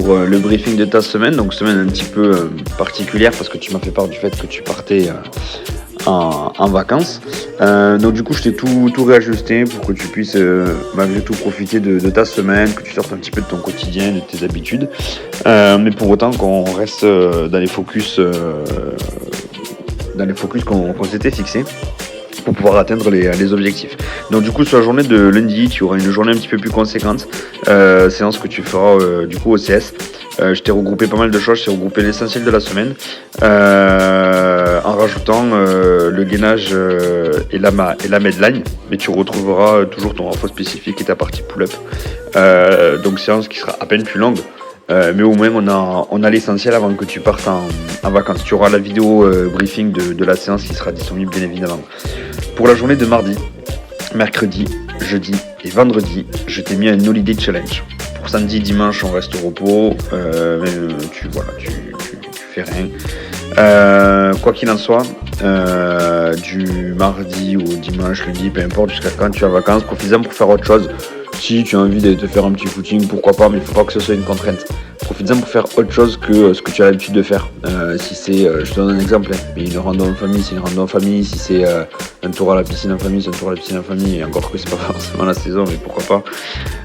pour le briefing de ta semaine. Donc semaine un petit peu particulière parce que tu m'as fait part du fait que tu partais en vacances. Donc du coup je t'ai tout réajusté pour que tu puisses malgré tout profiter de ta semaine, que tu sortes un petit peu de ton quotidien, de tes habitudes. Mais pour autant qu'on reste dans les focus qu'on s'était fixés pour pouvoir atteindre les objectifs. Donc du coup sur la journée de lundi, tu auras une journée un petit peu plus conséquente, séance que tu feras du coup au CS. Je t'ai regroupé pas mal de choses, je t'ai regroupé l'essentiel de la semaine en rajoutant le gainage et la medline, mais tu retrouveras toujours ton renfort spécifique et ta partie pull-up. Donc séance qui sera à peine plus longue. Mais au moins on a l'essentiel avant que tu partes en vacances. Tu auras la vidéo briefing de la séance qui sera disponible bien évidemment. Pour la journée de mardi, mercredi, jeudi et vendredi, je t'ai mis un holiday challenge. Pour samedi, dimanche, on reste au repos, tu fais rien. Quoi qu'il en soit, du mardi au dimanche, lundi, peu importe, jusqu'à quand tu es en vacances, profites-en pour faire autre chose. Si tu as envie de te faire un petit footing, pourquoi pas, mais il ne faut pas que ce soit une contrainte. Profites-en pour faire autre chose que ce que tu as l'habitude de faire. Si c'est, je te donne un exemple, mais une rando en famille, c'est une rando en famille. Si c'est un tour à la piscine en famille, c'est un tour à la piscine en famille. Et encore que c'est pas forcément la saison, mais pourquoi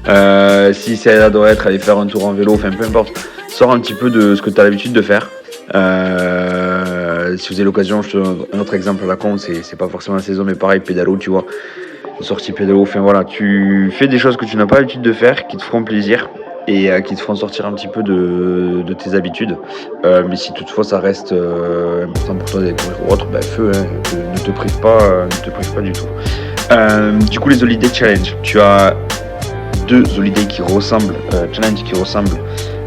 pas. Si c'est adorer être aller faire un tour en vélo, enfin peu importe. Sors un petit peu de ce que tu as l'habitude de faire. Si vous avez l'occasion, je te donne un autre exemple à la con, c'est pas forcément la saison, mais pareil, pédalo, tu vois. Sortie pédalo, enfin voilà, tu fais des choses que tu n'as pas l'habitude de faire, qui te feront plaisir et qui te feront sortir un petit peu de tes habitudes. Mais si toutefois ça reste important pour toi de découvrir ou autre, feu, hein, ne te prive pas du tout. Du coup, les holiday challenge, tu as deux holidays qui ressemblent, challenge qui ressemblent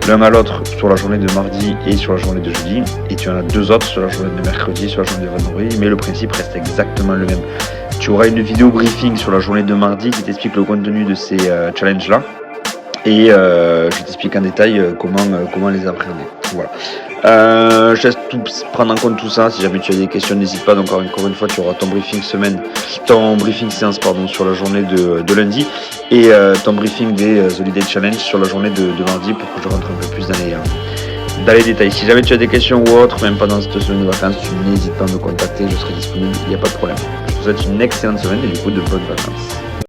l'un à l'autre sur la journée de mardi et sur la journée de jeudi, et tu en as deux autres sur la journée de mercredi, sur la journée de vendredi, mais le principe reste exactement le même. Tu auras une vidéo briefing sur la journée de mardi qui t'explique le contenu de ces challenges-là. Et je t'explique en détail comment les appréhender. Voilà. Je laisse prendre en compte tout ça. Si jamais tu as des questions, n'hésite pas. Donc encore une fois, tu auras ton briefing séance sur la journée de lundi et ton briefing des Holiday Challenge sur la journée de mardi pour que je rentre un peu plus dans les détails. Si jamais tu as des questions ou autres, même pendant cette semaine de vacances, tu n'hésites pas à me contacter, je serai disponible, il n'y a pas de problème. Je te souhaite une excellente semaine et du coup de bonnes vacances.